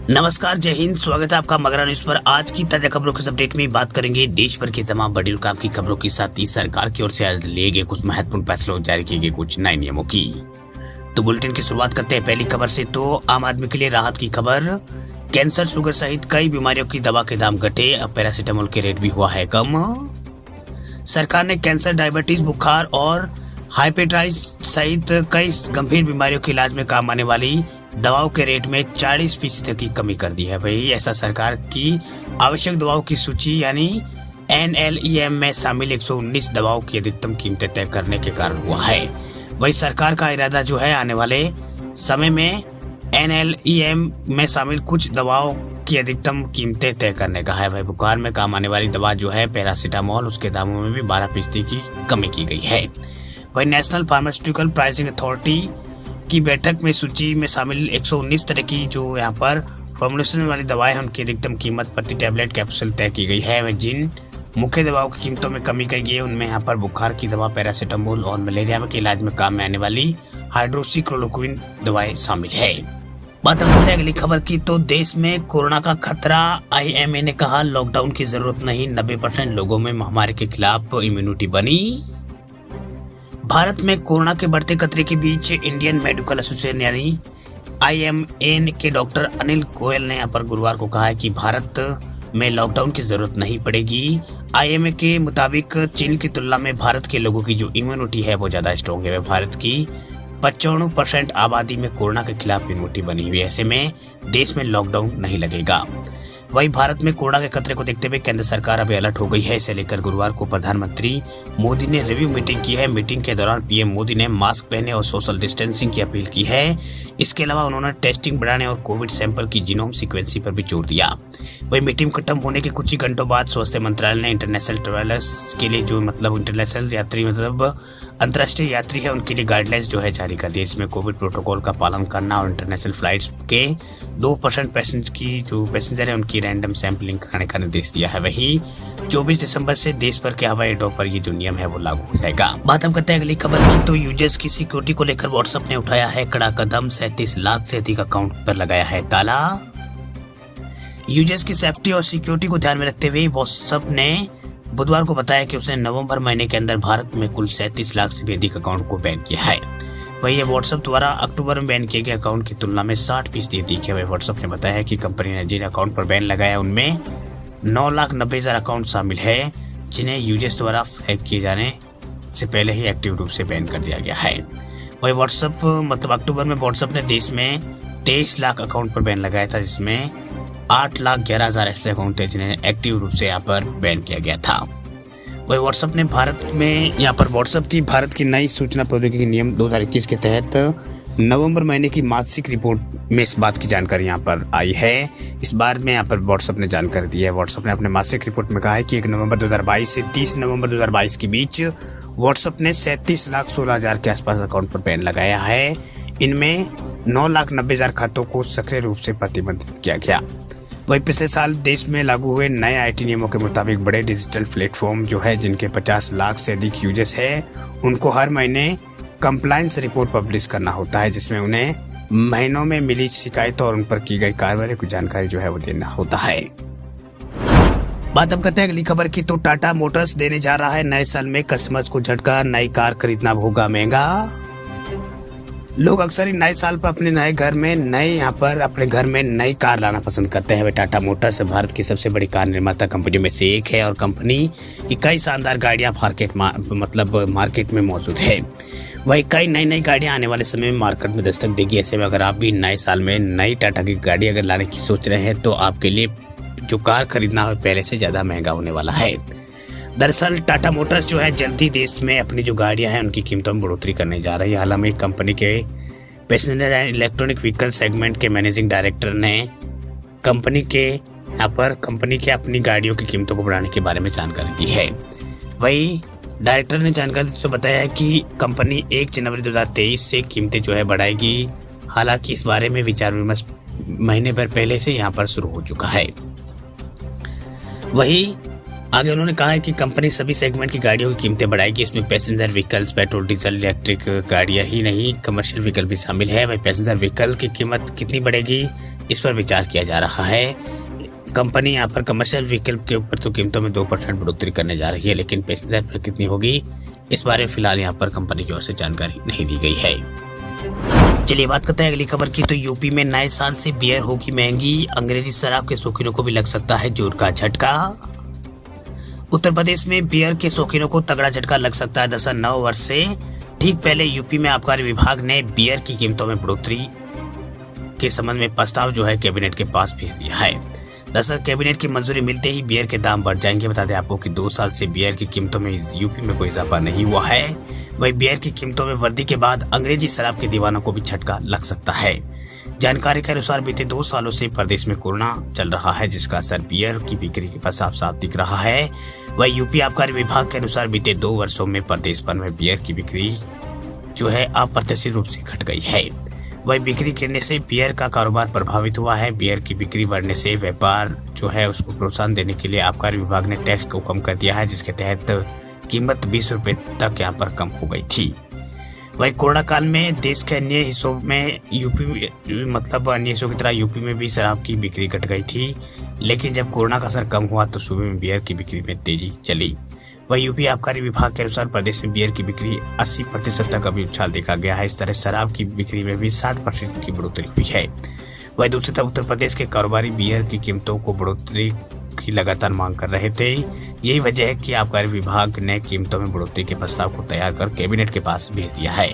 नमस्कार, जय हिंद। स्वागत है आपका मगरा न्यूज पर। आज की ताजा खबरों के अपडेट में बात करेंगे देश भर की तमाम बड़ी और काम की खबरों के साथ ही सरकार की ओर से आज लिए गए कुछ महत्वपूर्ण फैसलों, जारी किए गए कुछ नए नियमों की। तो बुलेटिन की शुरुआत करते हैं पहली खबर से। तो आम आदमी के लिए राहत की खबर। कैंसर, शुगर सहित कई बीमारियों की दवा के दाम घटे, अब पैरासीटामोल के रेट भी हुआ है कम। सरकार ने कैंसर, डायबिटीज, बुखार और हाइपेटाइटिस सहित कई गंभीर बीमारियों के इलाज में काम आने वाली दवाओं के रेट में 40% की कमी कर दी है। वही ऐसा सरकार की आवश्यक दवाओं की सूची यानी NLEM में शामिल 119 दवाओं की अधिकतम कीमतें तय करने के कारण हुआ है। वही सरकार का इरादा जो है आने वाले समय में NLEM में शामिल कुछ दवाओं की अधिकतम कीमतें तय करने का है। वही बुखार में काम आने वाली दवा जो है पैरासीटामोल, उसके दामों में भी 12% की कमी की गई है। वही नेशनल फार्मास्यूटिकल प्राइसिंग अथॉरिटी की बैठक में सूची में शामिल 119 तरह की जो यहाँ पर फॉर्मुलेशन वाली दवाएं हैं, उनकी अधिकतम कीमत प्रति टैबलेट कैप्सूल तय की गई है। वह जिन मुख्य दवाओं की कीमतों में कमी की गई है उनमें यहाँ पर बुखार की दवा पैरासीटामोल और मलेरिया के इलाज में काम में आने वाली हाइड्रोक्सीक्लोरोक्विन दवाएं शामिल है। बात अब करते हैं अगली खबर की। तो देश में कोरोना का खतरा, IMA ने कहा लॉकडाउन की जरूरत नहीं, 90% लोगों में महामारी के खिलाफ इम्यूनिटी बनी। भारत में कोरोना के बढ़ते खतरे के बीच इंडियन मेडिकल एसोसिएशन यानी IMA के डॉक्टर अनिल गोयल ने यहाँ पर गुरुवार को कहा है कि भारत में लॉकडाउन की जरूरत नहीं पड़ेगी। IMA के मुताबिक चीन की तुलना में भारत के लोगों की जो इम्यूनिटी है वो ज्यादा स्ट्रॉन्ग है। भारत की 95% आबादी में कोरोना के खिलाफ इम्यूनिटी बनी हुई है। ऐसे में देश में लॉकडाउन नहीं लगेगा। वही भारत में कोरोना के खतरे को देखते हुए केंद्र सरकार अभी अलर्ट हो गई है। इसे लेकर गुरुवार को प्रधानमंत्री मोदी ने रिव्यू मीटिंग की है। मीटिंग के दौरान PM मोदी ने मास्क पहने और सोशल डिस्टेंसिंग की अपील की है। इसके अलावा उन्होंने टेस्टिंग बढ़ाने और कोविड सैंपल की जीनोम सीक्वेंसिंग पर भी जोर दिया। वही मीटिंग खत्म होने के कुछ ही घंटों बाद स्वास्थ्य मंत्रालय ने इंटरनेशनल ट्रैवलर्स के लिए जो इंटरनेशनल यात्री अंतर्राष्ट्रीय यात्री है उनके लिए गाइडलाइंस जो है जारी कर दी। इसमें कोविड प्रोटोकॉल का पालन करना और इंटरनेशनल फ्लाइट्स के 2% पैसेंजर है उनकी रैंडम सैंपलिंग कराने का निर्देश दिया है। वही 24 दिसंबर से देश भर के हवाई अड्डों पर ये जो नियम है वो लागू हो जाएगा। बात हम करते हैं अगली खबर की। तो यूजर्स की सिक्योरिटी को लेकर व्हाट्सएप ने उठाया है कड़ा कदम, 37 लाख से अधिक अकाउंट पर लगाया है ताला। यूजर्स की सेफ्टी और सिक्योरिटी को ध्यान में रखते हुए व्हाट्सएप ने बुधवार को बताया कि उसने नवंबर महीने के अंदर भारत में कुल 37 लाख से भी अधिक अकाउंट को बैन किया है। वही व्हाट्सएप द्वारा अक्टूबर में बैन किए गए अकाउंट की तुलना में 60% अधिक है। वही व्हाट्सएप ने बताया कि कंपनी ने जिन अकाउंट पर बैन लगाया उनमें 9,90,000 अकाउंट शामिल है जिन्हें यूजर्स द्वारा फ्लैग किए जाने से पहले ही एक्टिव रूप से बैन कर दिया गया है। वही व्हाट्सएप अक्टूबर में व्हाट्सएप ने देश में 23 लाख अकाउंट पर बैन लगाया था, जिसमें 8,11,000 ऐसे अकाउंट थे जिन्हें एक्टिव रूप से यहाँ पर बैन किया गया था। वही व्हाट्सएप ने भारत की नई सूचना प्रौद्योगिकी नियम 2021 के तहत नवंबर महीने की मासिक रिपोर्ट में इस बात की जानकारी यहाँ पर आई है। इस बार में यहाँ पर व्हाट्सएप ने जानकारी दी है। व्हाट्सएप ने अपने मासिक रिपोर्ट में कहा है कि 1 नवंबर 2022 से 30 नवंबर 2022 के बीच व्हाट्सएप ने 37,16,000 के आसपास अकाउंट पर बैन लगाया है। इनमें 9,90,000 खातों को सक्रिय रूप से प्रतिबंधित किया गया। वही पिछले साल देश में लागू हुए नए IT नियमों के मुताबिक बड़े डिजिटल प्लेटफॉर्म जो है जिनके 50 लाख से अधिक यूजर्स है उनको हर महीने कंप्लायंस रिपोर्ट पब्लिश करना होता है, जिसमें उन्हें महीनों में मिली शिकायतों और उन पर की गई कार्रवाई की जानकारी जो है वो देना होता है। बात अब करते हैं अगली खबर की। तो टाटा मोटर्स देने जा रहा है नए साल में कस्टमर्स को झटका, नई कार खरीदना होगा महंगा। लोग अक्सर ही नए साल पर अपने घर में नई कार लाना पसंद करते हैं। टाटा मोटर्स भारत की सबसे बड़ी कार निर्माता कंपनियों में से एक है और कंपनी की कई शानदार गाड़ियां मार्केट में मौजूद है। वही कई नई गाड़ियां आने वाले समय में मार्केट में दस्तक देगी। ऐसे में अगर आप भी नए साल में नई टाटा की गाड़ी अगर लाने की सोच रहे हैं तो आपके लिए जो कार खरीदना है पहले से ज्यादा महंगा होने वाला है। दरअसल टाटा मोटर्स जो है जल्दी देश में अपनी जो गाड़ियां हैं उनकी कीमतों में बढ़ोतरी करने जा रही है। हाल में कंपनी के passenger and electronic vehicle segment के मैनेजिंग डायरेक्टर ने कंपनी के अपनी गाड़ियों की कीमतों को बढ़ाने के बारे में जानकारी दी है। वही डायरेक्टर ने जानकारी तो बताया है कि कंपनी 1 जनवरी 2023 से कीमतें जो है बढ़ाएगी। हालांकि इस बारे में विचार विमर्श महीने भर पहले से यहाँ पर शुरू हो चुका है। वही आगे उन्होंने कहा है कि कंपनी सभी सेगमेंट की गाड़ियों की कीमतें बढ़ाएगी। इसमें passenger vehicles, petrol, diesel, electric गाड़ियां ही नहीं, कमर्शियल व्हीकल भी शामिल है। वही पैसेंजर व्हीकल की कीमत कितनी बढ़ेगी, इस पर विचार किया जा रहा है। कंपनी यहाँ पर कमर्शियल व्हीकल के ऊपर तो कीमतों में 2% बढ़ोतरी करने जा रही है, लेकिन पैसेंजर पर कितनी होगी इस बारे में फिलहाल यहाँ पर कंपनी की ओर से जानकारी नहीं दी गई है। चलिए बात करते हैं अगली खबर की। तो यूपी में नए साल से बियर होगी महंगी, अंग्रेजी शराब के शौकीनों को भी लग सकता है जोर का झटका। उत्तर प्रदेश में बियर के शौकीनों को तगड़ा झटका लग सकता है। दरअसल 9 वर्ष से ठीक पहले यूपी में आबकारी विभाग ने बियर की कीमतों में बढ़ोतरी के संबंध में प्रस्ताव जो है कैबिनेट के पास भेज दिया है। दरअसल कैबिनेट की मंजूरी मिलते ही बियर के दाम बढ़ जाएंगे। बता दें आपको कि 2 साल से बियर की कीमतों में यूपी में कोई इजाफा नहीं हुआ है। वही बियर की कीमतों में वृद्धि के बाद अंग्रेजी शराब के दीवानों को भी झटका लग सकता है। जानकारी के अनुसार बीते 2 सालों से प्रदेश में कोरोना चल रहा है, जिसका असर बियर की बिक्री पर साफ साफ दिख रहा है। वही यूपी आबकारी विभाग के अनुसार बीते 2 वर्षों में प्रदेश भर में बियर की बिक्री जो है अप्रत्याशित रूप से घट गई है। वही बिक्री गिरने से बियर का कारोबार प्रभावित हुआ है। बियर की बिक्री बढ़ने से व्यापार जो है उसको प्रोत्साहन देने के लिए आबकारी विभाग ने टैक्स को कम कर दिया है, जिसके तहत कीमत 20 रुपए तक यहाँ पर कम हो गई थी। वही कोरोना काल में देश के अन्य हिस्सों में अन्य हिस्सों की तरह यूपी में भी शराब की बिक्री घट गई थी, लेकिन जब कोरोना का असर कम हुआ तो सूबे में बियर की बिक्री में तेजी चली। वही यूपी आबकारी विभाग के अनुसार प्रदेश में बियर की बिक्री 80% तक अभी उछाल देखा गया है। इस तरह शराब की बिक्री में भी 60% की बढ़ोतरी हुई है। वही दूसरी तरफ उत्तर प्रदेश के कारोबारी बियर की कीमतों को बढ़ोतरी की लगातार मांग कर रहे थे। यही वजह है कि आबकारी विभाग ने कीमतों में बढ़ोतरी के प्रस्ताव को तैयार कर कैबिनेट के पास भेज दिया है।